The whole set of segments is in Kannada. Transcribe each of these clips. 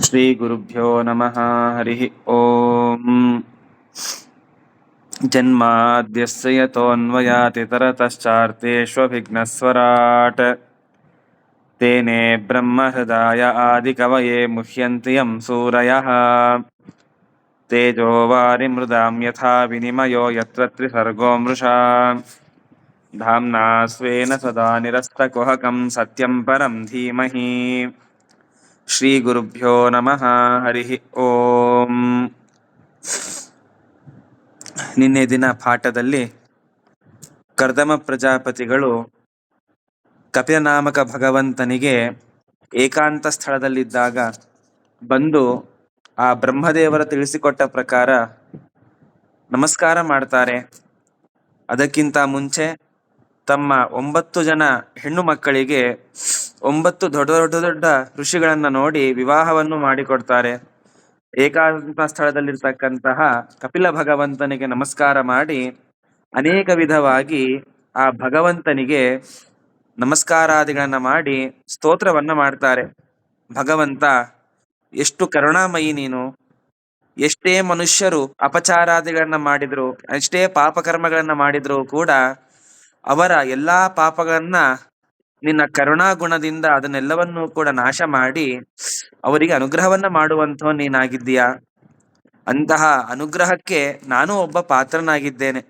ಶ್ರೀ ಗುರುಭ್ಯೋ ನಮಃ. ಹರಿ ಓಂ. ಜನ್ಮಾದ್ಯಸ್ಯ ಯತೋನ್ವಯಾತ್ ಇತರತಶ್ಚಾರ್ಥೇಷ್ವಭಿಘ್ನಸ್ವರಾಟ್ ತೇನೇ ಬ್ರಹ್ಮಹೃದಾಯ ಆದಿಕವಯೇ ಮುಹ್ಯಂತಿ ಯಂ ಸೂರಯಃ ತೇಜೋ ವಾರಿಮೃದಾಂ ಯಥಾ ವಿನಿಮಯೋ ಯತ್ರ ತ್ರಿಸರ್ಗೋ ಮೃಷಾ ಧಾಮ್ನಾ ಸ್ವೇನ ಸದಾ ನಿರಸ್ತಕುಹಕಂ ಸತ್ಯಂ ಪರಂ ಧೀಮಹಿ. ಶ್ರೀ ಗುರುಭ್ಯೋ ನಮಃ. ಹರಿ ಓಂ. ನಿನ್ನೆ ದಿನ ಪಾಠದಲ್ಲಿ ಕರ್ದಮ ಪ್ರಜಾಪತಿಗಳು ಕಪಿಲನಾಮಕ ಭಗವಂತನಿಗೆ ಏಕಾಂತ ಸ್ಥಳದಲ್ಲಿದ್ದಾಗ ಬಂದು ಆ ಬ್ರಹ್ಮದೇವರ ತಿಳಿಸಿಕೊಟ್ಟ ಪ್ರಕಾರ ನಮಸ್ಕಾರ ಮಾಡ್ತಾರೆ. ಅದಕ್ಕಿಂತ ಮುಂಚೆ ತಮ್ಮ 9 ಜನ ಹೆಣ್ಣು ಮಕ್ಕಳಿಗೆ 9 ದೊಡ್ಡ ಋಷಿಗಳನ್ನ ನೋಡಿ ವಿವಾಹವನ್ನು ಮಾಡಿಕೊಡ್ತಾರೆ. ಏಕಾಂತ ಸ್ಥಳದಲ್ಲಿರ್ತಕ್ಕಂತಹ ಕಪಿಲ ಭಗವಂತನಿಗೆ ನಮಸ್ಕಾರ ಮಾಡಿ ಅನೇಕ ವಿಧವಾಗಿ ಆ ಭಗವಂತನಿಗೆ ನಮಸ್ಕಾರಾದಿಗಳನ್ನ ಮಾಡಿ ಸ್ತೋತ್ರವನ್ನ ಮಾಡ್ತಾರೆ. ಭಗವಂತ, ಎಷ್ಟು ಕರುಣಾಮಯಿ ನೀನು, ಎಷ್ಟೇ ಮನುಷ್ಯರು ಅಪಚಾರಾದಿಗಳನ್ನ ಮಾಡಿದ್ರು, ಎಷ್ಟೇ ಪಾಪಕರ್ಮಗಳನ್ನ ಮಾಡಿದ್ರು ಕೂಡ ಅವರ ಎಲ್ಲಾ ಪಾಪಗಳನ್ನ ನಿನ್ನ ಕರುಣಾ ಗುಣದಿಂದ ಅದನ್ನೆಲ್ಲವನ್ನೂ ಕೂಡ ನಾಶ ಮಾಡಿ ಅವರಿಗೆ ಅನುಗ್ರಹವನ್ನ ಮಾಡುವಂಥವ ನೀನಾಗಿದ್ದೀಯಾ. ಅಂತಹ ಅನುಗ್ರಹಕ್ಕೆ ನಾನು ಒಬ್ಬ ಪಾತ್ರನಾಗಿದ್ದೇನೆ.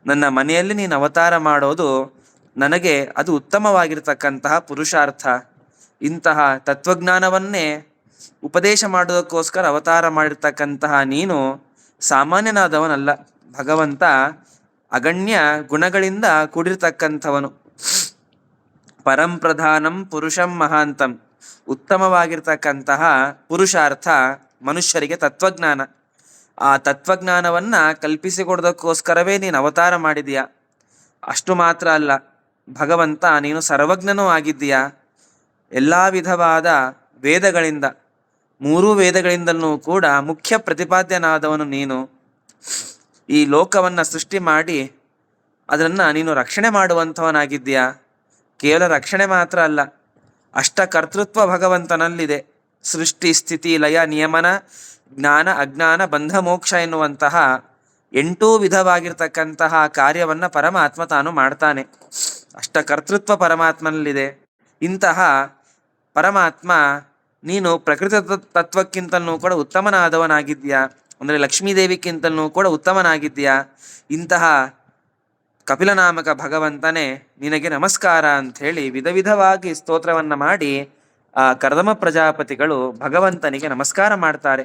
ನನ್ನ ಮನೆಯಲ್ಲಿ ನೀನು ಅವತಾರ ಮಾಡೋದು ನನಗೆ ಅದು ಉತ್ತಮವಾಗಿರ್ತಕ್ಕಂತಹ ಪುರುಷಾರ್ಥ. ಇಂತಹ ತತ್ವಜ್ಞಾನವನ್ನೇ ಉಪದೇಶ ಮಾಡೋದಕ್ಕೋಸ್ಕರ ಅವತಾರ ಮಾಡಿರ್ತಕ್ಕಂತಹ ನೀನು ಸಾಮಾನ್ಯನಾದವನಲ್ಲ. ಭಗವಂತ ಅಗಣ್ಯ ಗುಣಗಳಿಂದ ಕೂಡಿರ್ತಕ್ಕಂಥವನು. ಪರಂ ಪ್ರಧಾನಂ ಪುರುಷಂ ಮಹಾಂತಂ, ಉತ್ತಮವಾಗಿರ್ತಕ್ಕಂತಹ ಪುರುಷಾರ್ಥ ಮನುಷ್ಯರಿಗೆ ತತ್ವಜ್ಞಾನ. ಆ ತತ್ವಜ್ಞಾನವನ್ನ ಕಲ್ಪಿಸಿಕೊಡೋದಕ್ಕೋಸ್ಕರವೇ ನೀನು ಅವತಾರ ಮಾಡಿದೀಯ. ಅಷ್ಟು ಮಾತ್ರ ಅಲ್ಲ, ಭಗವಂತ ನೀನು ಸರ್ವಜ್ಞನೂ ಆಗಿದ್ದೀಯಾ. ಎಲ್ಲ ವಿಧವಾದ ವೇದಗಳಿಂದ, 3 ವೇದಗಳಿಂದಲೂ ಕೂಡ ಮುಖ್ಯ ಪ್ರತಿಪಾದ್ಯನಾದವನು ನೀನು. ಈ ಲೋಕವನ್ನ ಸೃಷ್ಟಿ ಮಾಡಿ ಅದನ್ನ ನೀನು ರಕ್ಷಣೆ ಮಾಡುವಂಥವನಾಗಿದ್ದೀಯಾ. ಕೇವಲ ರಕ್ಷಣೆ ಮಾತ್ರ ಅಲ್ಲ, ಅಷ್ಟಕರ್ತೃತ್ವ ಭಗವಂತನಲ್ಲಿದೆ. ಸೃಷ್ಟಿ, ಸ್ಥಿತಿ, ಲಯ, ನಿಯಮನ, ಜ್ಞಾನ, ಅಜ್ಞಾನ, ಬಂಧ, ಮೋಕ್ಷ ಎನ್ನುವಂತಹ 8 ವಿಧವಾಗಿರ್ತಕ್ಕಂತಹ ಕಾರ್ಯವನ್ನ ಪರಮಾತ್ಮ ತಾನು ಮಾಡ್ತಾನೆ. ಅಷ್ಟಕರ್ತೃತ್ವ ಪರಮಾತ್ಮನಲ್ಲಿದೆ. ಇಂತಹ ಪರಮಾತ್ಮ ನೀನು ಪ್ರಕೃತಿ ತತ್ವಕ್ಕಿಂತಲೂ ಕೂಡ ಉತ್ತಮನಾದವನಾಗಿದ್ದೀಯಾ. ಅಂದರೆ ಲಕ್ಷ್ಮೀದೇವಿಗಿಂತಲೂ ಕೂಡ ಉತ್ತಮನಾಗಿದ್ದೀಯಾ. ಇಂತಹ ಕಪಿಲನಾಮಕ ಭಗವಂತನೇ ನಿನಗೆ ನಮಸ್ಕಾರ ಅಂಥೇಳಿ ವಿಧ ವಿಧವಾಗಿ ಸ್ತೋತ್ರವನ್ನ ಮಾಡಿ ಆ ಕರ್ದಮ ಪ್ರಜಾಪತಿಗಳು ಭಗವಂತನಿಗೆ ನಮಸ್ಕಾರ ಮಾಡ್ತಾರೆ.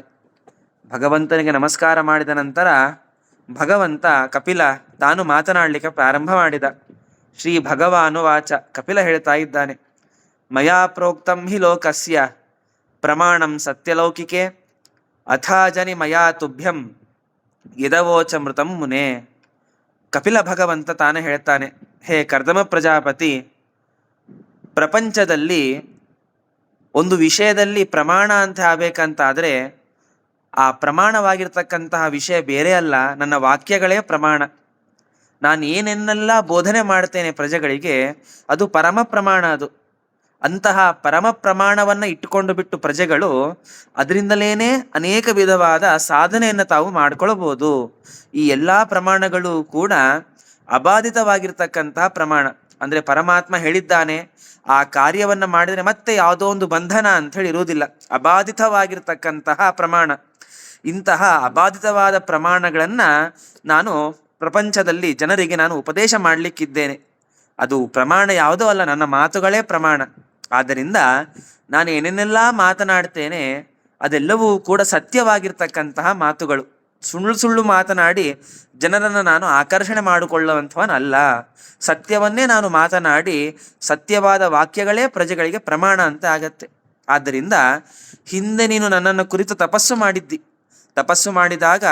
ಭಗವಂತನಿಗೆ ನಮಸ್ಕಾರ ಮಾಡಿದ ನಂತರ ಭಗವಂತ ಕಪಿಲ ತಾನು ಮಾತನಾಡಲಿಕ್ಕೆ ಪ್ರಾರಂಭ ಮಾಡಿದ. ಶ್ರೀ ಭಗವಾನುವಾಚ, ಕಪಿಲ ಹೇಳ್ತಾ ಇದ್ದಾನೆ, ಮಯಾ ಪ್ರೋಕ್ತಂ ಹಿ ಲೋಕಸ್ಯ ಪ್ರಮಾಣಂ ಸತ್ಯಲೌಕಿಕೆ ಅಥಾಜನಿ ಮಯಾ ತುಭ್ಯಂ ಯದವೋಚ ಮೃತಂ ಮುನೆ. ಕಪಿಲ ಭಗವಂತ ತಾನೇ ಹೇಳ್ತಾನೆ, ಹೇ ಕರ್ದಮ ಪ್ರಜಾಪತಿ, ಪ್ರಪಂಚದಲ್ಲಿ ಒಂದು ವಿಷಯದಲ್ಲಿ ಪ್ರಮಾಣ ಅಂತ ಆಗಬೇಕಂತಾದರೆ ಆ ಪ್ರಮಾಣವಾಗಿರ್ತಕ್ಕಂತಹ ವಿಷಯ ಬೇರೆ ಅಲ್ಲ, ನನ್ನ ವಾಕ್ಯಗಳೇ ಪ್ರಮಾಣ. ನಾನು ಏನೆನ್ನೆಲ್ಲ ಬೋಧನೆ ಮಾಡ್ತೇನೆ ಪ್ರಜೆಗಳಿಗೆ ಅದು ಪರಮ ಪ್ರಮಾಣ. ಅದು ಅಂತಹ ಪರಮ ಪ್ರಮಾಣವನ್ನು ಇಟ್ಟುಕೊಂಡು ಬಿಟ್ಟು ಪ್ರಜೆಗಳು ಅದರಿಂದಲೇನೆ ಅನೇಕ ವಿಧವಾದ ಸಾಧನೆಯನ್ನು ತಾವು ಮಾಡ್ಕೊಳ್ಬೋದು. ಈ ಎಲ್ಲ ಪ್ರಮಾಣಗಳು ಕೂಡ ಅಬಾಧಿತವಾಗಿರ್ತಕ್ಕಂತಹ ಪ್ರಮಾಣ. ಅಂದರೆ ಪರಮಾತ್ಮ ಹೇಳಿದ್ದಾನೆ, ಆ ಕಾರ್ಯವನ್ನು ಮಾಡಿದರೆ ಮತ್ತೆ ಯಾವುದೋ ಒಂದು ಬಂಧನ ಅಂಥೇಳಿ ಇರುವುದಿಲ್ಲ. ಅಬಾಧಿತವಾಗಿರ್ತಕ್ಕಂತಹ ಪ್ರಮಾಣ. ಇಂತಹ ಅಬಾಧಿತವಾದ ಪ್ರಮಾಣಗಳನ್ನು ನಾನು ಪ್ರಪಂಚದಲ್ಲಿ ಜನರಿಗೆ ನಾನು ಉಪದೇಶ ಮಾಡಲಿಕ್ಕಿದ್ದೇನೆ. ಅದು ಪ್ರಮಾಣ ಯಾವುದೋ ಅಲ್ಲ, ನನ್ನ ಮಾತುಗಳೇ ಪ್ರಮಾಣ. ಆದ್ದರಿಂದ ನಾನು ಏನೇನೆಲ್ಲ ಮಾತನಾಡ್ತೇನೆ ಅದೆಲ್ಲವೂ ಕೂಡ ಸತ್ಯವಾಗಿರ್ತಕ್ಕಂತಹ ಮಾತುಗಳು. ಸುಳ್ಳು ಮಾತನಾಡಿ ಜನರನ್ನು ನಾನು ಆಕರ್ಷಣೆ ಮಾಡಿಕೊಳ್ಳುವಂಥವನಲ್ಲ. ಸತ್ಯವನ್ನೇ ನಾನು ಮಾತನಾಡಿ ಸತ್ಯವಾದ ವಾಕ್ಯಗಳೇ ಪ್ರಜೆಗಳಿಗೆ ಪ್ರಮಾಣ ಅಂತ ಆಗತ್ತೆ. ಆದ್ದರಿಂದ ಹಿಂದೆ ನೀನು ನನ್ನನ್ನು ಕುರಿತು ತಪಸ್ಸು ಮಾಡಿದ್ದಿ. ತಪಸ್ಸು ಮಾಡಿದಾಗ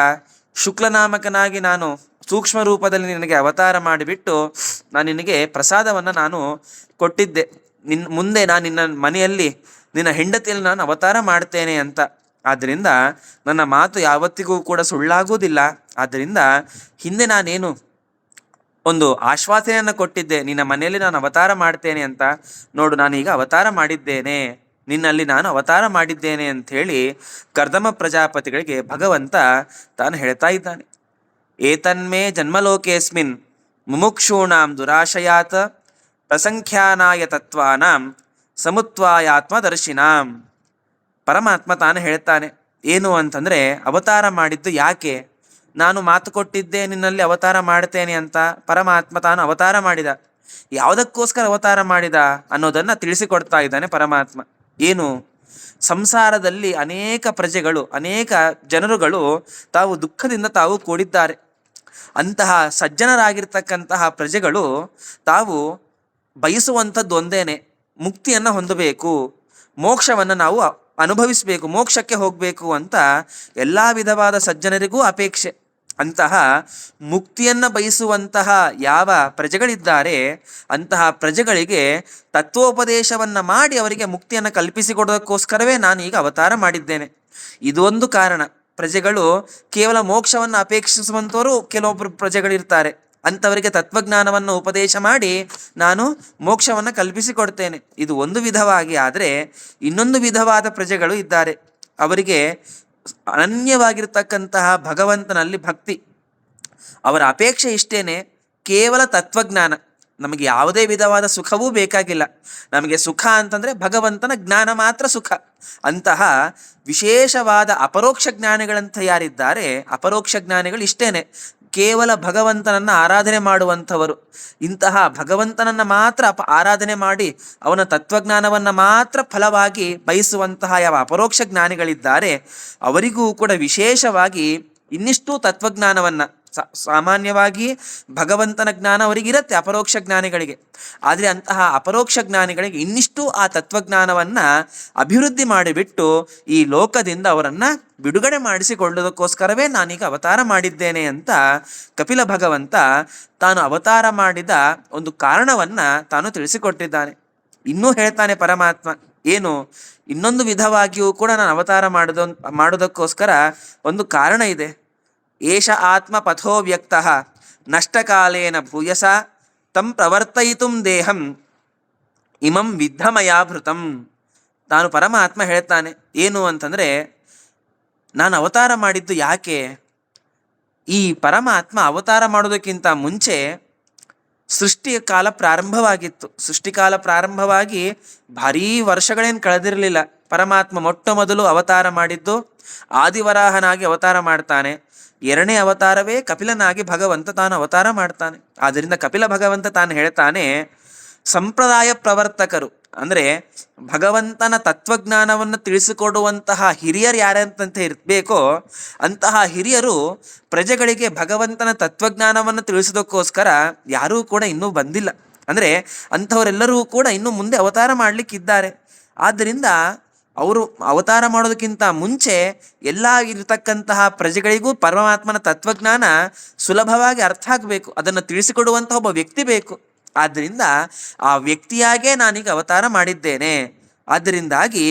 ಶುಕ್ಲನಾಮಕನಾಗಿ ನಾನು ಸೂಕ್ಷ್ಮ ರೂಪದಲ್ಲಿ ನಿನಗೆ ಅವತಾರ ಮಾಡಿಬಿಟ್ಟು ನಾನು ನಿನಗೆ ಪ್ರಸಾದವನ್ನು ನಾನು ಕೊಟ್ಟಿದ್ದೆ. ಮುಂದೆ ನಾನು ನಿನ್ನ ಮನೆಯಲ್ಲಿ ನಿನ್ನ ಹೆಂಡತಿಯಲ್ಲಿ ನಾನು ಅವತಾರ ಮಾಡ್ತೇನೆ ಅಂತ. ಆದ್ದರಿಂದ ನನ್ನ ಮಾತು ಯಾವತ್ತಿಗೂ ಕೂಡ ಸುಳ್ಳಾಗುವುದಿಲ್ಲ. ಆದ್ದರಿಂದ ಹಿಂದೆ ನಾನೇನು ಒಂದು ಆಶ್ವಾಸನೆಯನ್ನು ಕೊಟ್ಟಿದ್ದೆ, ನಿನ್ನ ಮನೆಯಲ್ಲಿ ನಾನು ಅವತಾರ ಮಾಡ್ತೇನೆ ಅಂತ. ನೋಡು, ನಾನೀಗ ಅವತಾರ ಮಾಡಿದ್ದೇನೆ. ನಿನ್ನಲ್ಲಿ ನಾನು ಅವತಾರ ಮಾಡಿದ್ದೇನೆ ಅಂಥೇಳಿ ಕರ್ದಮ ಪ್ರಜಾಪತಿಗಳಿಗೆ ಭಗವಂತ ತಾನು ಹೇಳ್ತಾ ಇದ್ದಾನೆ. ಏತನ್ಮೇ ಜನ್ಮಲೋಕೇಸ್ಮಿನ್ ಮುಮುಕ್ಷೂಣಾಂ ದುರಾಶಯಾತ್ ಪ್ರಸಂಖ್ಯಾನಾಯ ತತ್ವಾನಾಂ ಸಮುತ್ವಾಯಾತ್ಮದರ್ಶಿನಾಂ. ಪರಮಾತ್ಮ ತಾನು ಹೇಳ್ತಾನೆ ಏನು ಅಂತಂದರೆ, ಅವತಾರ ಮಾಡಿದ್ದು ಯಾಕೆ? ನಾನು ಮಾತು ಕೊಟ್ಟಿದ್ದೆ ನಿನ್ನಲ್ಲಿ ಅವತಾರ ಮಾಡ್ತೇನೆ ಅಂತ. ಪರಮಾತ್ಮ ತಾನು ಅವತಾರ ಮಾಡಿದ. ಯಾವುದಕ್ಕೋಸ್ಕರ ಅವತಾರ ಮಾಡಿದ ಅನ್ನೋದನ್ನು ತಿಳಿಸಿಕೊಡ್ತಾ ಇದ್ದಾನೆ ಪರಮಾತ್ಮ. ಏನು? ಸಂಸಾರದಲ್ಲಿ ಅನೇಕ ಪ್ರಜೆಗಳು, ಅನೇಕ ಜನರುಗಳು ತಾವು ದುಃಖದಿಂದ ತಾವು ಕೂಡಿದ್ದಾರೆ. ಅಂತಹ ಸಜ್ಜನರಾಗಿರ್ತಕ್ಕಂತಹ ಪ್ರಜೆಗಳು ತಾವು ಬಯಸುವಂಥದ್ದು ಒಂದೇನೆ, ಮುಕ್ತಿಯನ್ನು ಹೊಂದಬೇಕು, ಮೋಕ್ಷವನ್ನು ನಾವು ಅನುಭವಿಸಬೇಕು, ಮೋಕ್ಷಕ್ಕೆ ಹೋಗಬೇಕು ಅಂತ ಎಲ್ಲ ವಿಧವಾದ ಸಜ್ಜನರಿಗೂ ಅಪೇಕ್ಷೆ. ಅಂತಹ ಮುಕ್ತಿಯನ್ನು ಬಯಸುವಂತಹ ಯಾವ ಪ್ರಜೆಗಳಿದ್ದಾರೆ ಅಂತಹ ಪ್ರಜೆಗಳಿಗೆ ತತ್ವೋಪದೇಶವನ್ನು ಮಾಡಿ ಅವರಿಗೆ ಮುಕ್ತಿಯನ್ನು ಕಲ್ಪಿಸಿಕೊಡೋದಕ್ಕೋಸ್ಕರವೇ ನಾನು ಈಗ ಅವತಾರ ಮಾಡಿದ್ದೇನೆ. ಇದೊಂದು ಕಾರಣ. ಪ್ರಜೆಗಳು ಕೇವಲ ಮೋಕ್ಷವನ್ನು ಅಪೇಕ್ಷಿಸುವಂಥವರು ಕೆಲವೊಬ್ಬರು ಪ್ರಜೆಗಳಿರ್ತಾರೆ. ಅಂಥವರಿಗೆ ತತ್ವಜ್ಞಾನವನ್ನು ಉಪದೇಶ ಮಾಡಿ ನಾನು ಮೋಕ್ಷವನ್ನು ಕಲ್ಪಿಸಿಕೊಡ್ತೇನೆ. ಇದು ಒಂದು ವಿಧವಾಗಿ. ಆದರೆ ಇನ್ನೊಂದು ವಿಧವಾದ ಪ್ರಜೆಗಳು ಇದ್ದಾರೆ. ಅವರಿಗೆ ಅನನ್ಯವಾಗಿರ್ತಕ್ಕಂತಹ ಭಗವಂತನಲ್ಲಿ ಭಕ್ತಿ. ಅವರ ಅಪೇಕ್ಷೆ ಇಷ್ಟೇನೆ, ಕೇವಲ ತತ್ವಜ್ಞಾನ. ನಮಗೆ ಯಾವುದೇ ವಿಧವಾದ ಸುಖವೂ ಬೇಕಾಗಿಲ್ಲ. ನಮಗೆ ಸುಖ ಅಂತಂದರೆ ಭಗವಂತನ ಜ್ಞಾನ ಮಾತ್ರ ಸುಖ. ಅಂತಹ ವಿಶೇಷವಾದ ಅಪರೋಕ್ಷ ಜ್ಞಾನಿಗಳಂತ ಯಾರಿದ್ದಾರೆ, ಅಪರೋಕ್ಷ ಜ್ಞಾನಿಗಳು ಇಷ್ಟೇನೆ, ಕೇವಲ ಭಗವಂತನನ್ನು ಆರಾಧನೆ ಮಾಡುವಂಥವರು. ಇಂತಹ ಭಗವಂತನನ್ನು ಮಾತ್ರ ಆರಾಧನೆ ಮಾಡಿ ಅವನ ತತ್ವಜ್ಞಾನವನ್ನು ಮಾತ್ರ ಫಲವಾಗಿ ಬಯಸುವಂತಹ ಯಾವ ಅಪರೋಕ್ಷ ಜ್ಞಾನಿಗಳಿದ್ದಾರೆ ಅವರಿಗೂ ಕೂಡ ವಿಶೇಷವಾಗಿ ಇನ್ನಿಷ್ಟು ತತ್ವಜ್ಞಾನವನ್ನು, ಸಾಮಾನ್ಯವಾಗಿ ಭಗವಂತನ ಜ್ಞಾನ ಅವರಿಗಿರುತ್ತೆ ಅಪರೋಕ್ಷ ಜ್ಞಾನಿಗಳಿಗೆ. ಆದರೆ ಅಂತಹ ಅಪರೋಕ್ಷ ಜ್ಞಾನಿಗಳಿಗೆ ಇನ್ನಿಷ್ಟು ಆ ತತ್ವಜ್ಞಾನವನ್ನು ಅಭಿವೃದ್ಧಿ ಮಾಡಿಬಿಟ್ಟು ಈ ಲೋಕದಿಂದ ಅವರನ್ನು ಬಿಡುಗಡೆ ಮಾಡಿಸಿಕೊಳ್ಳೋದಕ್ಕೋಸ್ಕರವೇ ನಾನೀಗ ಅವತಾರ ಮಾಡಿದ್ದೇನೆ ಅಂತ ಕಪಿಲ ಭಗವಂತ ತಾನು ಅವತಾರ ಮಾಡಿದ ಒಂದು ಕಾರಣವನ್ನು ತಾನು ತಿಳಿಸಿಕೊಟ್ಟಿದ್ದಾನೆ. ಇನ್ನೂ ಹೇಳ್ತಾನೆ ಪರಮಾತ್ಮ ಏನು? ಇನ್ನೊಂದು ವಿಧವಾಗಿಯೂ ಕೂಡ ನಾನು ಅವತಾರ ಮಾಡೋದಕ್ಕೋಸ್ಕರ ಒಂದು ಕಾರಣ ಇದೆ. ಏಷ ಆತ್ಮ ಪಥೋ ವ್ಯಕ್ತಃ ನಷ್ಟಕಾಲೇನ ಭೂಯಸ ತಂ ಪ್ರವರ್ತಯಿತುಂ ದೇಹಂ ಇಮಂ ವಿದ್ಧಮಯಾಭೃತಂ. ತಾನು ಪರಮಾತ್ಮ ಹೇಳ್ತಾನೆ ಏನು ಅಂತಂದರೆ, ನಾನು ಅವತಾರ ಮಾಡಿದ್ದು ಯಾಕೆ? ಈ ಪರಮಾತ್ಮ ಅವತಾರ ಮಾಡೋದಕ್ಕಿಂತ ಮುಂಚೆ ಸೃಷ್ಟಿಯ ಕಾಲ ಪ್ರಾರಂಭವಾಗಿತ್ತು. ಸೃಷ್ಟಿಕಾಲ ಪ್ರಾರಂಭವಾಗಿ ಭಾರೀ ವರ್ಷಗಳೇನು ಕಳೆದಿರಲಿಲ್ಲ. ಪರಮಾತ್ಮ ಮೊಟ್ಟ ಮೊದಲು ಅವತಾರ ಮಾಡಿದ್ದು ಆದಿವರಾಹನಾಗಿ ಅವತಾರ ಮಾಡ್ತಾನೆ. ಎರಡನೇ ಅವತಾರವೇ ಕಪಿಲನಾಗಿ ಭಗವಂತ ತಾನು ಅವತಾರ ಮಾಡ್ತಾನೆ. ಆದ್ದರಿಂದ ಕಪಿಲ ಭಗವಂತ ತಾನು ಹೇಳ್ತಾನೆ, ಸಂಪ್ರದಾಯ ಪ್ರವರ್ತಕರು ಅಂದರೆ ಭಗವಂತನ ತತ್ವಜ್ಞಾನವನ್ನು ತಿಳಿಸಿಕೊಡುವಂತಹ ಹಿರಿಯರು ಯಾರಂತಂತೆ ಇರಬೇಕೋ ಅಂತಹ ಹಿರಿಯರು ಪ್ರಜೆಗಳಿಗೆ ಭಗವಂತನ ತತ್ವಜ್ಞಾನವನ್ನು ತಿಳಿಸೋದಕ್ಕೋಸ್ಕರ ಯಾರೂ ಕೂಡ ಇನ್ನೂ ಬಂದಿಲ್ಲ. ಅಂದರೆ ಅಂಥವರೆಲ್ಲರೂ ಕೂಡ ಇನ್ನು ಮುಂದೆ ಅವತಾರ ಮಾಡಲಿಕ್ಕಿದ್ದಾರೆ. ಆದ್ದರಿಂದ ಅವರು ಅವತಾರ ಮಾಡೋದಕ್ಕಿಂತ ಮುಂಚೆ ಎಲ್ಲ ಇರತಕ್ಕಂತಹ ಪ್ರಜೆಗಳಿಗೂ ಪರಮಾತ್ಮನ ತತ್ವಜ್ಞಾನ ಸುಲಭವಾಗಿ ಅರ್ಥ ಆಗಬೇಕು. ಅದನ್ನು ತಿಳಿಸಿಕೊಡುವಂತಹ ಒಬ್ಬ ವ್ಯಕ್ತಿ ಬೇಕು. ಆದ್ದರಿಂದ ಆ ವ್ಯಕ್ತಿಯಾಗೇ ನಾನೀಗ ಅವತಾರ ಮಾಡಿದ್ದೇನೆ. ಆದ್ದರಿಂದಾಗಿ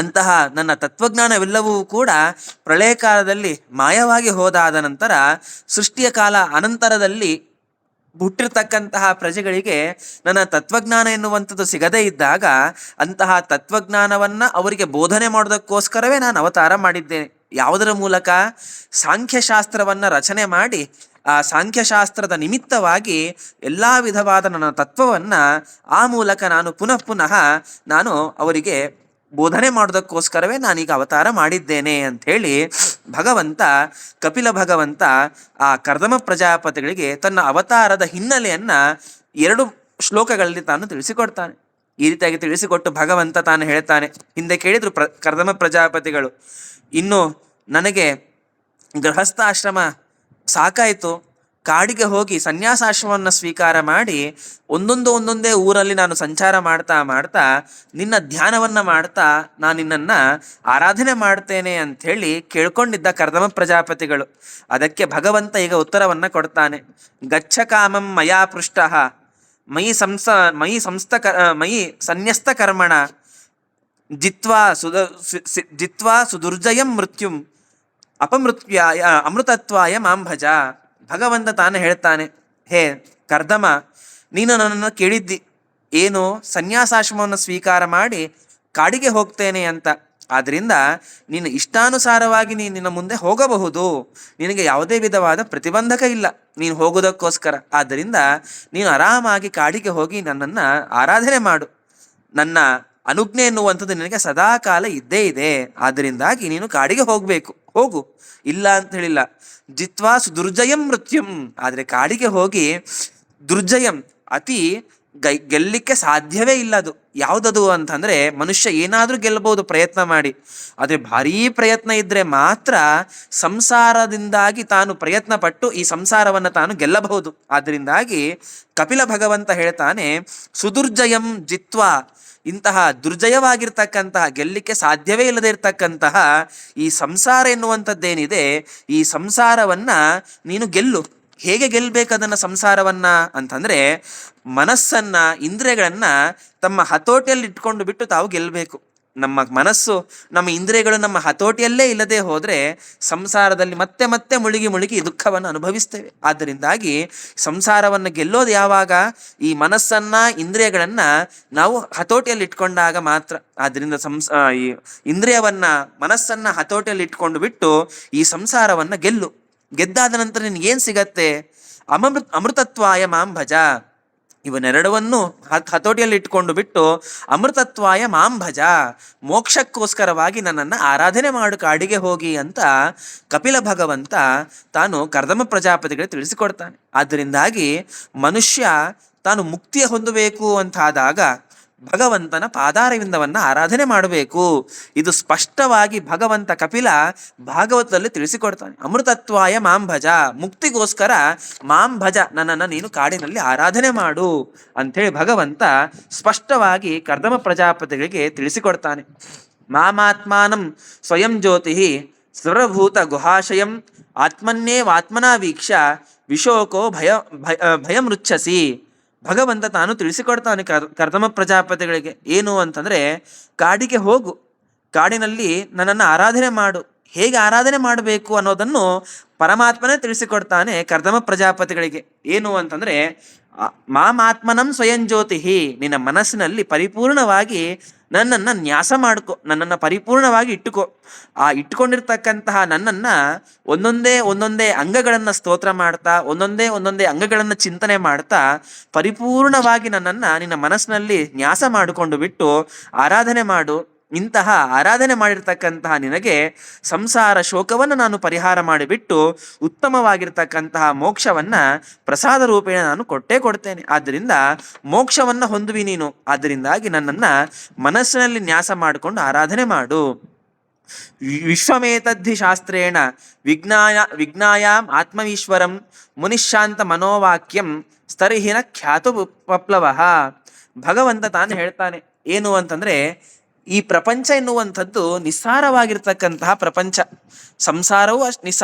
ಅಂತಹ ನನ್ನ ತತ್ವಜ್ಞಾನವೆಲ್ಲವೂ ಕೂಡ ಪ್ರಳಯ ಕಾಲದಲ್ಲಿ ಮಾಯವಾಗಿ ಹೋದಾದ ನಂತರ ಸೃಷ್ಟಿಯ ಕಾಲ ಅನಂತರದಲ್ಲಿ ಹುಟ್ಟಿರ್ತಕ್ಕಂತಹ ಪ್ರಜೆಗಳಿಗೆ ನನ್ನ ತತ್ವಜ್ಞಾನ ಎನ್ನುವಂಥದ್ದು ಸಿಗದೇ ಇದ್ದಾಗ ಅಂತಹ ತತ್ವಜ್ಞಾನವನ್ನು ಅವರಿಗೆ ಬೋಧನೆ ಮಾಡೋದಕ್ಕೋಸ್ಕರವೇ ನಾನು ಅವತಾರ ಮಾಡಿದ್ದೇನೆ. ಯಾವುದರ ಮೂಲಕ? ಸಾಂಖ್ಯಶಾಸ್ತ್ರವನ್ನು ರಚನೆ ಮಾಡಿ ಆ ಸಾಂಖ್ಯಶಾಸ್ತ್ರದ ನಿಮಿತ್ತವಾಗಿ ಎಲ್ಲ ವಿಧವಾದ ನನ್ನ ತತ್ವವನ್ನು ಆ ಮೂಲಕ ನಾನು ಪುನಃ ನಾನು ಅವರಿಗೆ ಬೋಧನೆ ಮಾಡೋದಕ್ಕೋಸ್ಕರವೇ ನಾನೀಗ ಅವತಾರ ಮಾಡಿದ್ದೇನೆ ಅಂಥೇಳಿ ಭಗವಂತ ಕಪಿಲ ಭಗವಂತ ಆ ಕರ್ದಮ ಪ್ರಜಾಪತಿಗಳಿಗೆ ತನ್ನ ಅವತಾರದ ಹಿನ್ನೆಲೆಯನ್ನು 2 ಶ್ಲೋಕಗಳಲ್ಲಿ ತಾನು ತಿಳಿಸಿಕೊಡ್ತಾನೆ. ಈ ರೀತಿಯಾಗಿ ತಿಳಿಸಿಕೊಟ್ಟು ಭಗವಂತ ತಾನು ಹೇಳ್ತಾನೆ, ಹಿಂದೆ ಕೇಳಿದ್ರು ಕರ್ದಮ ಪ್ರಜಾಪತಿಗಳು, ಇನ್ನು ನನಗೆ ಗೃಹಸ್ಥಾಶ್ರಮ ಸಾಕಾಯಿತು, ಕಾಡಿಗೆ ಹೋಗಿ ಸನ್ಯಾಸಾಶ್ರಮವನ್ನು ಸ್ವೀಕಾರ ಮಾಡಿ ಒಂದೊಂದೇ ಊರಲ್ಲಿ ನಾನು ಸಂಚಾರ ಮಾಡ್ತಾ ನಿನ್ನ ಧ್ಯಾನವನ್ನು ಮಾಡ್ತಾ ನಾನು ನಿನ್ನನ್ನು ಆರಾಧನೆ ಮಾಡ್ತೇನೆ ಅಂಥೇಳಿ ಕೇಳ್ಕೊಂಡಿದ್ದ ಕರ್ದಮ ಪ್ರಜಾಪತಿಗಳು. ಅದಕ್ಕೆ ಭಗವಂತ ಈಗ ಉತ್ತರವನ್ನು ಕೊಡ್ತಾನೆ. ಗಚ್ಚ ಕಾಮಂ ಮಯಾ ಪೃಷ್ಟಃ ಮಯಿ ಸನ್ಯಸ್ತ ಕರ್ಮಣ ಜಿತ್ವಾ ಸುದುರ್ಜಯಂ ಮೃತ್ಯುಂ ಅಪಮೃತ್ಯಾಯ ಅಮೃತತ್ವಾಯ ಮಾಂಭಜ. ಭಗವಂತ ತಾನು ಹೇಳ್ತಾನೆ, ಹೇ ಕರ್ದಮ, ನೀನು ನನ್ನನ್ನು ಕೇಳಿದ್ದಿ ಏನು? ಸನ್ಯಾಸಾಶ್ರಮವನ್ನು ಸ್ವೀಕಾರ ಮಾಡಿ ಕಾಡಿಗೆ ಹೋಗ್ತೇನೆ ಅಂತ. ಆದ್ದರಿಂದ ನೀನು ಇಷ್ಟಾನುಸಾರವಾಗಿ ನಿನ್ನ ಮುಂದೆ ಹೋಗಬಹುದು, ನಿನಗೆ ಯಾವುದೇ ವಿಧವಾದ ಪ್ರತಿಬಂಧಕ ಇಲ್ಲ ನೀನು ಹೋಗೋದಕ್ಕೋಸ್ಕರ. ಆದ್ದರಿಂದ ನೀನು ಆರಾಮಾಗಿ ಕಾಡಿಗೆ ಹೋಗಿ ನನ್ನನ್ನು ಆರಾಧನೆ ಮಾಡು. ನನ್ನ ಅನುಜ್ಞೆ ಎನ್ನುವಂಥದ್ದು ನಿನಗೆ ಸದಾಕಾಲ ಇದ್ದೇ ಇದೆ. ಆದ್ದರಿಂದಾಗಿ ನೀನು ಕಾಡಿಗೆ ಹೋಗಬೇಕು, ಹೋಗು, ಇಲ್ಲ ಅಂತ ಹೇಳಿಲ್ಲ. ಜಿತ್ವಾ ಸುದುರ್ಜಯಂ ಮೃತ್ಯುಂ, ಆದರೆ ಕಾಡಿಗೆ ಹೋಗಿ ದುರ್ಜಯಂ ಅತಿ ಗೆಲ್ಲಲಿಕ್ಕೆ ಸಾಧ್ಯವೇ ಇಲ್ಲ. ಅದು ಯಾವುದದು ಅಂತಂದರೆ, ಮನುಷ್ಯ ಏನಾದರೂ ಗೆಲ್ಲಬಹುದು ಪ್ರಯತ್ನ ಮಾಡಿ, ಆದರೆ ಭಾರೀ ಪ್ರಯತ್ನ ಇದ್ದರೆ ಮಾತ್ರ ಸಂಸಾರದಿಂದಾಗಿ ತಾನು ಪ್ರಯತ್ನ ಪಟ್ಟು ಈ ಸಂಸಾರವನ್ನು ತಾನು ಗೆಲ್ಲಬಹುದು. ಆದ್ದರಿಂದಾಗಿ ಕಪಿಲ ಭಗವಂತ ಹೇಳ್ತಾನೆ, ಸುದುರ್ಜಯಂ ಜಿತ್ವಾ, ಇಂತಹ ದುರ್ಜಯವಾಗಿರ್ತಕ್ಕಂತಹ ಗೆಲ್ಲಲಿಕ್ಕೆ ಸಾಧ್ಯವೇ ಇಲ್ಲದೆ ಇರತಕ್ಕಂತಹ ಈ ಸಂಸಾರ ಎನ್ನುವಂಥದ್ದೇನಿದೆ, ಈ ಸಂಸಾರವನ್ನು ನೀನು ಗೆಲ್ಲು. ಹೇಗೆ ಗೆಲ್ಲಬೇಕು ಅದನ್ನು ಸಂಸಾರವನ್ನ ಅಂತಂದರೆ, ಮನಸ್ಸನ್ನ ಇಂದ್ರಿಯಗಳನ್ನು ತಮ್ಮ ಹತೋಟಿಯಲ್ಲಿ ಇಟ್ಕೊಂಡು ಬಿಟ್ಟು ತಾವು ಗೆಲ್ಲಬೇಕು. ನಮ್ಮ ಮನಸ್ಸು ನಮ್ಮ ಇಂದ್ರಿಯಗಳು ನಮ್ಮ ಹತೋಟಿಯಲ್ಲೇ ಇಲ್ಲದೆ ಹೋದರೆ ಸಂಸಾರದಲ್ಲಿ ಮತ್ತೆ ಮತ್ತೆ ಮುಳುಗಿ ಮುಳುಗಿ ದುಃಖವನ್ನು ಅನುಭವಿಸ್ತೇವೆ. ಆದ್ದರಿಂದಾಗಿ ಸಂಸಾರವನ್ನು ಗೆಲ್ಲೋದು ಯಾವಾಗ, ಈ ಮನಸ್ಸನ್ನ ಇಂದ್ರಿಯಗಳನ್ನು ನಾವು ಹತೋಟಿಯಲ್ಲಿ ಇಟ್ಕೊಂಡಾಗ ಮಾತ್ರ. ಆದ್ದರಿಂದ ಈ ಇಂದ್ರಿಯವನ್ನ ಮನಸ್ಸನ್ನ ಹತೋಟಿಯಲ್ಲಿ ಇಟ್ಕೊಂಡು ಬಿಟ್ಟು ಈ ಸಂಸಾರವನ್ನು ಗೆಲ್ಲು. ಗೆದ್ದಾದ ನಂತರ ನಿನಗೇನು ಸಿಗತ್ತೆ? ಅಮೃತತ್ವಾಯ ಮಾಂ ಭಜ. ಇವನ್ನೆರಡವನ್ನು ಹತೋಟಿಯಲ್ಲಿ ಇಟ್ಕೊಂಡು ಬಿಟ್ಟು ಅಮೃತತ್ವಾಯ ಮಾಂ ಭಜ, ಮೋಕ್ಷಕ್ಕೋಸ್ಕರವಾಗಿ ನನ್ನನ್ನು ಆರಾಧನೆ ಮಾಡು ಕಾಡಿಗೆ ಹೋಗಿ ಅಂತ ಕಪಿಲ ಭಗವಂತ ತಾನು ಕರ್ದಮ ಪ್ರಜಾಪತಿಗಳಿಗೆ ತಿಳಿಸಿಕೊಡ್ತಾನೆ. ಆದ್ದರಿಂದಾಗಿ ಮನುಷ್ಯ ತಾನು ಮುಕ್ತಿಯ ಹೊಂದಬೇಕು ಅಂತಾದಾಗ ಭಗವಂತನ ಪಾದಾರವಿಂದವನ್ನು ಆರಾಧನೆ ಮಾಡಬೇಕು. ಇದು ಸ್ಪಷ್ಟವಾಗಿ ಭಗವಂತ ಕಪಿಲ ಭಾಗವತದಲ್ಲಿ ತಿಳಿಸಿಕೊಡ್ತಾನೆ. ಅಮೃತತ್ವಾಯ ಮಾಂ ಭಜ, ಮುಕ್ತಿಗೋಸ್ಕರ ಮಾಂ ಭಜ, ನನ್ನನ್ನು ನೀನು ಕಾಡಿನಲ್ಲಿ ಆರಾಧನೆ ಮಾಡು ಅಂಥೇಳಿ ಭಗವಂತ ಸ್ಪಷ್ಟವಾಗಿ ಕರ್ದಮ ಪ್ರಜಾಪತಿಗಳಿಗೆ ತಿಳಿಸಿಕೊಡ್ತಾನೆ. ಮಾಮಾತ್ಮಾನಂ ಸ್ವಯಂ ಜ್ಯೋತಿ ಸರ್ವಭೂತ ಗುಹಾಶಯಂ ಆತ್ಮನ್ನೇವಾತ್ಮನಾ ವೀಕ್ಷ ವಿಶೋಕೋ ಭಯಮೃಚ್ಛಸಿ. ಭಗವಂತ ತಾನು ತಿಳಿಸಿಕೊಡ್ತಾನೆ ಕರ್ದಮ ಪ್ರಜಾಪತಿಗಳಿಗೆ. ಏನು ಅಂತಂದರೆ, ಕಾಡಿಗೆ ಹೋಗು, ಕಾಡಿನಲ್ಲಿ ನನ್ನನ್ನು ಆರಾಧನೆ ಮಾಡು. ಹೇಗೆ ಆರಾಧನೆ ಮಾಡಬೇಕು ಅನ್ನೋದನ್ನು ಪರಮಾತ್ಮನೇ ತಿಳಿಸಿಕೊಡ್ತಾನೆ ಕರ್ದಮ ಪ್ರಜಾಪತಿಗಳಿಗೆ. ಏನು ಅಂತಂದರೆ, ಮಾಮಾತ್ಮನಂ ಸ್ವಯಂ ಜ್ಯೋತಿ, ನಿನ್ನ ಮನಸ್ಸಿನಲ್ಲಿ ಪರಿಪೂರ್ಣವಾಗಿ ನನ್ನನ್ನು ನ್ಯಾಸ ಮಾಡ್ಕೊ, ನನ್ನನ್ನು ಪರಿಪೂರ್ಣವಾಗಿ ಇಟ್ಟುಕೋ. ಆ ಇಟ್ಟುಕೊಂಡಿರ್ತಕ್ಕಂತಹ ನನ್ನನ್ನು ಒಂದೊಂದೇ ಅಂಗಗಳನ್ನು ಸ್ತೋತ್ರ ಮಾಡ್ತಾ, ಒಂದೊಂದೇ ಅಂಗಗಳನ್ನು ಚಿಂತನೆ ಮಾಡ್ತಾ ಪರಿಪೂರ್ಣವಾಗಿ ನನ್ನನ್ನು ನಿನ್ನ ಮನಸ್ಸಿನಲ್ಲಿ ನ್ಯಾಸ ಮಾಡಿಕೊಂಡು ಬಿಟ್ಟು ಆರಾಧನೆ ಮಾಡು. ಇಂತಹ ಆರಾಧನೆ ಮಾಡಿರ್ತಕ್ಕಂತಹ ನಿನಗೆ ಸಂಸಾರ ಶೋಕವನ್ನು ನಾನು ಪರಿಹಾರ ಮಾಡಿಬಿಟ್ಟು ಉತ್ತಮವಾಗಿರ್ತಕ್ಕಂತಹ ಮೋಕ್ಷವನ್ನು ಪ್ರಸಾದ ರೂಪೇಣ ನಾನು ಕೊಡ್ತೇನೆ. ಆದ್ದರಿಂದ ಮೋಕ್ಷವನ್ನು ಹೊಂದುವಿ ನೀನು. ಆದ್ದರಿಂದಾಗಿ ನನ್ನನ್ನು ಮನಸ್ಸಿನಲ್ಲಿ ನ್ಯಾಸ ಮಾಡಿಕೊಂಡು ಆರಾಧನೆ ಮಾಡು. ವಿಶ್ವಮೇತದ್ಧಿ ಶಾಸ್ತ್ರೇಣ ವಿಜ್ಞಾಯಾಮ್ ಆತ್ಮವೀಶ್ವರಂ ಮುನಿಶಾಂತ ಮನೋವಾಕ್ಯಂ ಸ್ತರ್ಹಿನ ಖ್ಯಾತು ಪಪ್ಲವ. ಭಗವಂತ ತಾನು ಹೇಳ್ತಾನೆ. ಏನು ಅಂತಂದರೆ, ಈ ಪ್ರಪಂಚ ಎನ್ನುವಂಥದ್ದು ನಿಸ್ಸಾರವಾಗಿರ್ತಕ್ಕಂತಹ ಪ್ರಪಂಚ. ಸಂಸಾರವು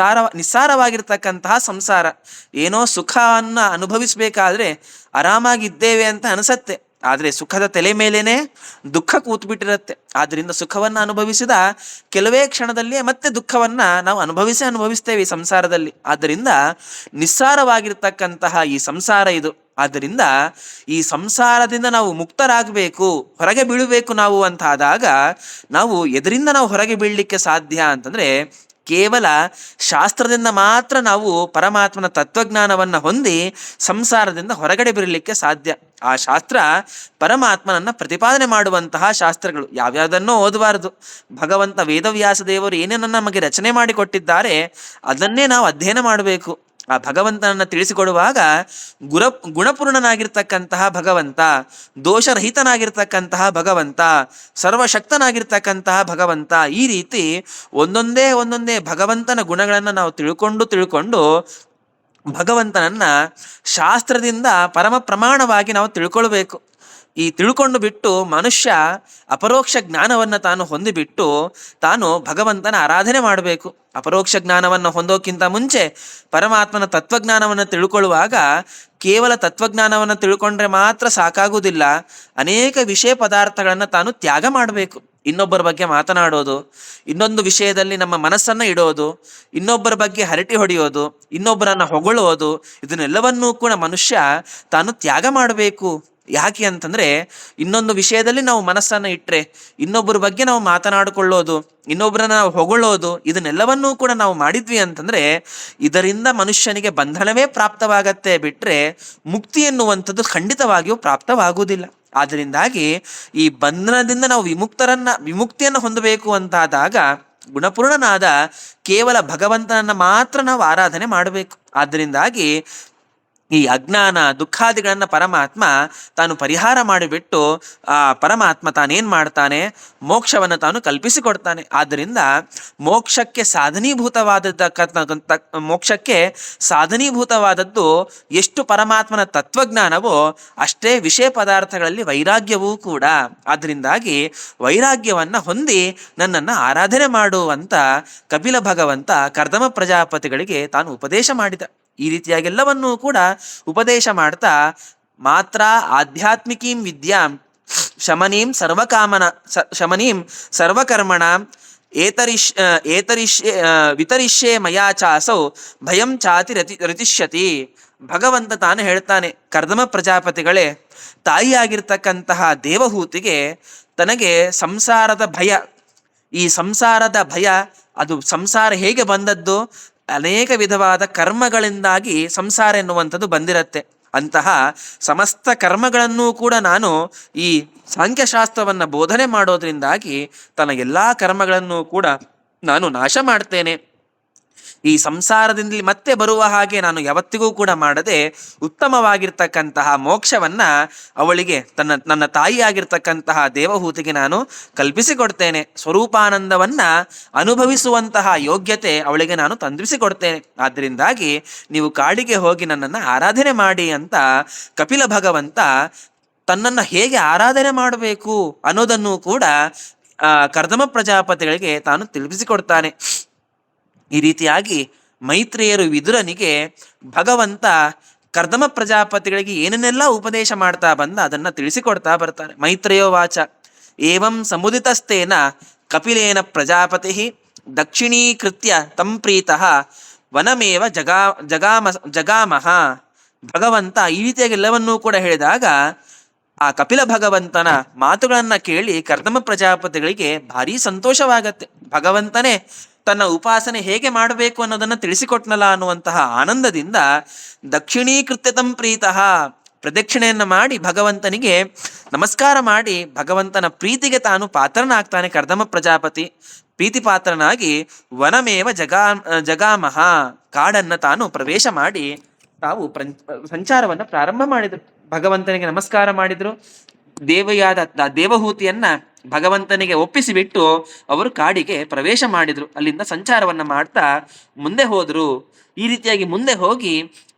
ನಿಸ್ಸಾರವಾಗಿರ್ತಕ್ಕಂತಹ ಸಂಸಾರ. ಏನೋ ಸುಖವನ್ನು ಅನುಭವಿಸಬೇಕಾದ್ರೆ ಆರಾಮಾಗಿದ್ದೇವೆ ಅಂತ ಅನಿಸತ್ತೆ, ಆದರೆ ಸುಖದ ತಲೆ ಮೇಲೇನೆ ದುಃಖ ಕೂತ್ಬಿಟ್ಟಿರುತ್ತೆ. ಆದ್ದರಿಂದ ಸುಖವನ್ನು ಅನುಭವಿಸಿದ ಕೆಲವೇ ಕ್ಷಣದಲ್ಲಿಯೇ ಮತ್ತೆ ದುಃಖವನ್ನು ನಾವು ಅನುಭವಿಸ್ತೇವೆ ಈ ಸಂಸಾರದಲ್ಲಿ. ಆದ್ದರಿಂದ ನಿಸ್ಸಾರವಾಗಿರ್ತಕ್ಕಂತಹ ಈ ಸಂಸಾರ ಇದು. ಆದ್ದರಿಂದ ಈ ಸಂಸಾರದಿಂದ ನಾವು ಮುಕ್ತರಾಗಬೇಕು, ಹೊರಗೆ ಬೀಳಬೇಕು ನಾವು ಅಂತಾದಾಗ ನಾವು ಎದರಿಂದ ನಾವು ಹೊರಗೆ ಬೀಳಲಿಕ್ಕೆ ಸಾಧ್ಯ ಅಂತಂದರೆ, ಕೇವಲ ಶಾಸ್ತ್ರದಿಂದ ಮಾತ್ರ ನಾವು ಪರಮಾತ್ಮನ ತತ್ವಜ್ಞಾನವನ್ನು ಹೊಂದಿ ಸಂಸಾರದಿಂದ ಹೊರಗಡೆ ಬರಲಿಕ್ಕೆ ಸಾಧ್ಯ. ಆ ಶಾಸ್ತ್ರ ಪರಮಾತ್ಮನನ್ನು ಪ್ರತಿಪಾದನೆ ಮಾಡುವಂತಹ ಶಾಸ್ತ್ರಗಳು. ಯಾವ್ಯಾವುದನ್ನೋ ಓದಬಾರದು. ಭಗವಂತ ವೇದವ್ಯಾಸ ದೇವರು ಏನೇನನ್ನು ನಮಗೆ ರಚನೆ ಮಾಡಿಕೊಟ್ಟಿದ್ದಾರೆ ಅದನ್ನೇ ನಾವು ಅಧ್ಯಯನ ಮಾಡಬೇಕು. ಆ ಭಗವಂತನನ್ನು ತಿಳಿಸಿಕೊಡುವಾಗ ಗುಣಪೂರ್ಣನಾಗಿರ್ತಕ್ಕಂತಹ ಭಗವಂತ, ದೋಷರಹಿತನಾಗಿರ್ತಕ್ಕಂತಹ ಭಗವಂತ, ಸರ್ವಶಕ್ತನಾಗಿರ್ತಕ್ಕಂತಹ ಭಗವಂತ, ಈ ರೀತಿ ಒಂದೊಂದೇ ಭಗವಂತನ ಗುಣಗಳನ್ನು ನಾವು ತಿಳ್ಕೊಂಡು ಭಗವಂತನನ್ನ ಶಾಸ್ತ್ರದಿಂದ ಪರಮ ಪ್ರಮಾಣವಾಗಿ ನಾವು ತಿಳ್ಕೊಳ್ಬೇಕು. ಈ ತಿಳ್ಕೊಂಡು ಬಿಟ್ಟು ಮನುಷ್ಯ ಅಪರೋಕ್ಷ ಜ್ಞಾನವನ್ನು ತಾನು ಹೊಂದಿಬಿಟ್ಟು ತಾನು ಭಗವಂತನ ಆರಾಧನೆ ಮಾಡಬೇಕು. ಅಪರೋಕ್ಷ ಜ್ಞಾನವನ್ನು ಹೊಂದೋಕ್ಕಿಂತ ಮುಂಚೆ ಪರಮಾತ್ಮನ ತತ್ವಜ್ಞಾನವನ್ನು ತಿಳ್ಕೊಳ್ಳುವಾಗ ಕೇವಲ ತತ್ವಜ್ಞಾನವನ್ನು ತಿಳ್ಕೊಂಡ್ರೆ ಮಾತ್ರ ಸಾಕಾಗುವುದಿಲ್ಲ. ಅನೇಕ ವಿಷಯ ಪದಾರ್ಥಗಳನ್ನು ತಾನು ತ್ಯಾಗ ಮಾಡಬೇಕು. ಇನ್ನೊಬ್ಬರ ಬಗ್ಗೆ ಮಾತನಾಡೋದು, ಇನ್ನೊಂದು ವಿಷಯದಲ್ಲಿ ನಮ್ಮ ಮನಸ್ಸನ್ನು ಇಡೋದು, ಇನ್ನೊಬ್ಬರ ಬಗ್ಗೆ ಹರಟಿ ಹೊಡೆಯೋದು, ಇನ್ನೊಬ್ಬರನ್ನು ಹೊಗಳೋದು, ಇದನ್ನೆಲ್ಲವನ್ನೂ ಕೂಡ ಮನುಷ್ಯ ತಾನು ತ್ಯಾಗ ಮಾಡಬೇಕು. ಯಾಕೆ ಅಂತಂದ್ರೆ ಇನ್ನೊಂದು ವಿಷಯದಲ್ಲಿ ನಾವು ಮನಸ್ಸನ್ನ ಇಟ್ರೆ, ಇನ್ನೊಬ್ಬರ ಬಗ್ಗೆ ನಾವು ಮಾತನಾಡಿಕೊಳ್ಳೋದು, ಇನ್ನೊಬ್ಬರನ್ನ ನಾವು ಹೊಗಳೋದು, ಇದನ್ನೆಲ್ಲವನ್ನೂ ಕೂಡ ನಾವು ಮಾಡಿದ್ವಿ ಅಂತಂದ್ರೆ ಇದರಿಂದ ಮನುಷ್ಯನಿಗೆ ಬಂಧನವೇ ಪ್ರಾಪ್ತವಾಗತ್ತೆ ಬಿಟ್ರೆ ಮುಕ್ತಿ ಎನ್ನುವಂಥದ್ದು ಖಂಡಿತವಾಗಿಯೂ ಪ್ರಾಪ್ತವಾಗುವುದಿಲ್ಲ. ಆದ್ದರಿಂದಾಗಿ ಈ ಬಂಧನದಿಂದ ನಾವು ವಿಮುಕ್ತಿಯನ್ನು ಹೊಂದಬೇಕು ಅಂತಾದಾಗ ಗುಣಪೂರ್ಣನಾದ ಕೇವಲ ಭಗವಂತನನ್ನ ಮಾತ್ರ ನಾವು ಆರಾಧನೆ ಮಾಡಬೇಕು. ಆದ್ದರಿಂದಾಗಿ ಈ ಅಜ್ಞಾನ ದುಃಖಾದಿಗಳನ್ನ ಪರಮಾತ್ಮ ತಾನು ಪರಿಹಾರ ಮಾಡಿಬಿಟ್ಟು ಆ ಪರಮಾತ್ಮ ತಾನೇನ್ ಮಾಡ್ತಾನೆ, ಮೋಕ್ಷವನ್ನು ತಾನು ಕಲ್ಪಿಸಿಕೊಡ್ತಾನೆ. ಆದ್ದರಿಂದ ಮೋಕ್ಷಕ್ಕೆ ಸಾಧನೀಭೂತವಾದದ್ದು ಎಷ್ಟು ಪರಮಾತ್ಮನ ತತ್ವಜ್ಞಾನವೋ ಅಷ್ಟೇ ವಿಷಯ ಪದಾರ್ಥಗಳಲ್ಲಿ ವೈರಾಗ್ಯವೂ ಕೂಡ. ಆದ್ದರಿಂದಾಗಿ ವೈರಾಗ್ಯವನ್ನ ಹೊಂದಿ ನನ್ನನ್ನು ಆರಾಧನೆ ಮಾಡುವಂತ ಕಪಿಲ ಭಗವಂತ ಕರ್ದಮ ಪ್ರಜಾಪತಿಗಳಿಗೆ ತಾನು ಉಪದೇಶ ಮಾಡಿದ. ಈ ರೀತಿಯಾಗೆಲ್ಲವನ್ನೂ ಕೂಡ ಉಪದೇಶ ಮಾಡ್ತಾ ಮಾತ್ರ ಆಧ್ಯಾತ್ಮಿಕೀಂ ವಿದ್ಯಾಂ ಶಮನೀಂ ಸರ್ವಕರ್ಮಣ ವಿತರಿಷ್ಯೆ ಮಯಾ ಚಾಸೌ ಭಯಂ ಚಾತಿ ರತಿಷ್ಯತಿ. ಭಗವಂತ ತಾನು ಹೇಳ್ತಾನೆ, ಕರ್ದಮ ಪ್ರಜಾಪತಿಗಳೇ, ತಾಯಿಯಾಗಿರ್ತಕ್ಕಂತಹ ದೇವಹೂತಿಗೆ ತನಗೆ ಸಂಸಾರದ ಭಯ, ಈ ಸಂಸಾರದ ಭಯ, ಅದು ಸಂಸಾರ ಹೇಗೆ ಬಂದದ್ದು, ಅನೇಕ ವಿಧವಾದ ಕರ್ಮಗಳಿಂದಾಗಿ ಸಂಸಾರ ಎನ್ನುವಂಥದ್ದು ಬಂದಿರತ್ತೆ. ಅಂತಹ ಸಮಸ್ತ ಕರ್ಮಗಳನ್ನೂ ಕೂಡ ನಾನು ಈ ಸಾಂಖ್ಯಶಾಸ್ತ್ರವನ್ನು ಬೋಧನೆ ಮಾಡೋದ್ರಿಂದಾಗಿ ತನ್ನ ಎಲ್ಲ ಕರ್ಮಗಳನ್ನು ಕೂಡ ನಾನು ನಾಶ ಮಾಡ್ತೇನೆ. ಈ ಸಂಸಾರದಿಂದಲೇ ಮತ್ತೆ ಬರುವ ಹಾಗೆ ನಾನು ಯಾವತ್ತಿಗೂ ಕೂಡ ಮಾಡದೆ ಉತ್ತಮವಾಗಿರ್ತಕ್ಕಂತಹ ಮೋಕ್ಷವನ್ನ ಅವಳಿಗೆ ನನ್ನ ತಾಯಿಯಾಗಿರ್ತಕ್ಕಂತಹ ದೇವಹೂತಿಗೆ ನಾನು ಕಲ್ಪಿಸಿಕೊಡ್ತೇನೆ. ಸ್ವರೂಪಾನಂದವನ್ನ ಅನುಭವಿಸುವಂತಹ ಯೋಗ್ಯತೆ ಅವಳಿಗೆ ನಾನು ತಂದಿಸಿಕೊಡ್ತೇನೆ. ಆದ್ದರಿಂದಾಗಿ ನೀವು ಕಾಡಿಗೆ ಹೋಗಿ ನನ್ನನ್ನು ಆರಾಧನೆ ಮಾಡಿ ಅಂತ ಕಪಿಲ ಭಗವಂತ ತನ್ನನ್ನು ಹೇಗೆ ಆರಾಧನೆ ಮಾಡಬೇಕು ಅನ್ನೋದನ್ನು ಕೂಡ ಕರ್ದಮ ಪ್ರಜಾಪತಿಗಳಿಗೆ ತಾನು ತಿಳಿಸಿಕೊಡ್ತಾನೆ. ಈ ರೀತಿಯಾಗಿ ಮೈತ್ರೇಯರು ವಿದುರನಿಗೆ ಭಗವಂತ ಕರ್ದಮ ಪ್ರಜಾಪತಿಗಳಿಗೆ ಏನನ್ನೆಲ್ಲ ಉಪದೇಶ ಮಾಡ್ತಾ ಬಂದ ಅದನ್ನ ತಿಳಿಸಿಕೊಡ್ತಾ ಬರ್ತಾರೆ. ಮೈತ್ರೇಯೋ ವಾಚ ಏವಂ ಸಮುದಿತಸ್ತೇನ ಕಪಿಲೇನ ಪ್ರಜಾಪತಿ ದಕ್ಷಿಣೀಕೃತ್ಯ ತಂ ಪ್ರೀತಃ ವನಮೇವ ಜಗಾಮಹ. ಭಗವಂತ ಈ ರೀತಿಯಾಗಿ ಎಲ್ಲವನ್ನೂ ಕೂಡ ಹೇಳಿದಾಗ ಆ ಕಪಿಲ ಭಗವಂತನ ಮಾತುಗಳನ್ನ ಕೇಳಿ ಕರ್ದಮ ಪ್ರಜಾಪತಿಗಳಿಗೆ ಭಾರಿ ಸಂತೋಷವಾಗತ್ತೆ. ಭಗವಂತನೇ ತನ್ನ ಉಪಾಸನೆ ಹೇಗೆ ಮಾಡಬೇಕು ಅನ್ನೋದನ್ನ ತಿಳಿಸಿಕೊಟ್ನಲ್ಲ ಅನ್ನುವಂತಹ ಆನಂದದಿಂದ ದಕ್ಷಿಣೀಕೃತ್ಯತಂ ಪ್ರೀತಃ, ಪ್ರದಕ್ಷಿಣೆಯನ್ನ ಮಾಡಿ ಭಗವಂತನಿಗೆ ನಮಸ್ಕಾರ ಮಾಡಿ ಭಗವಂತನ ಪ್ರೀತಿಗೆ ತಾನು ಪಾತ್ರನಾಗ್ತಾನೆ. ಕರ್ದಮ ಪ್ರಜಾಪತಿ ಪ್ರೀತಿ ಪಾತ್ರನಾಗಿ ವನಮೇವ ಜಗಾಮಹ, ಕಾಡನ್ನ ತಾನು ಪ್ರವೇಶ ಮಾಡಿ ತಾವು ಸಂಚಾರವನ್ನ ಪ್ರಾರಂಭ ಮಾಡಿದ್ರು. ಭಗವಂತನಿಗೆ ನಮಸ್ಕಾರ ಮಾಡಿದ್ರು. ದೇವಹೂತಿಯನ್ನ ಭಗವಂತನಿಗೆ ಒಪ್ಪಿಸಿಬಿಟ್ಟು ಅವರು ಕಾಡಿಗೆ ಪ್ರವೇಶ ಮಾಡಿದ್ರು. ಅಲ್ಲಿಂದ ಸಂಚಾರವನ್ನ ಮಾಡ್ತಾ ಮುಂದೆ ಹೋದ್ರು. ಈ ರೀತಿಯಾಗಿ ಮುಂದೆ ಹೋಗಿ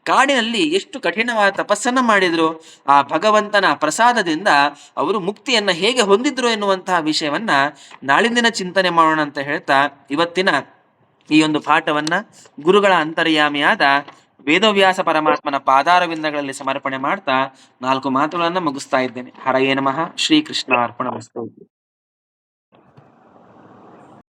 ಕಾಡಿನಲ್ಲಿ ಎಷ್ಟು ಕಠಿಣವಾದ ತಪಸ್ಸನ್ನ ಮಾಡಿದ್ರು. ಆ ಭಗವಂತನ ಪ್ರಸಾದದಿಂದ ಅವರು ಮುಕ್ತಿಯನ್ನ ಹೇಗೆ ಹೊಂದಿದ್ರು ಎನ್ನುವಂತಹ ವಿಷಯವನ್ನ ನಾಳಿಂದಿನ ಚಿಂತನೆ ಮಾಡೋಣ ಅಂತ ಹೇಳ್ತಾ ಇವತ್ತಿನ ಈ ಒಂದು ಪಾಠವನ್ನ ಗುರುಗಳ ಅಂತರ್ಯಾಮಿಯಾದ ವೇದವ್ಯಾಸ ಪರಮಾತ್ಮನ ಪಾದಾರವಿಂದಗಳಲ್ಲಿ ಸಮರ್ಪಣೆ ಮಾಡ್ತಾ 4 ಮಾತುಗಳನ್ನ ಮುಗಿಸ್ತಾ ಇದ್ದೇನೆ. ಹರಯೇ ನಮಃ. ಶ್ರೀಕೃಷ್ಣ ಅರ್ಪಣಮಸ್ತು.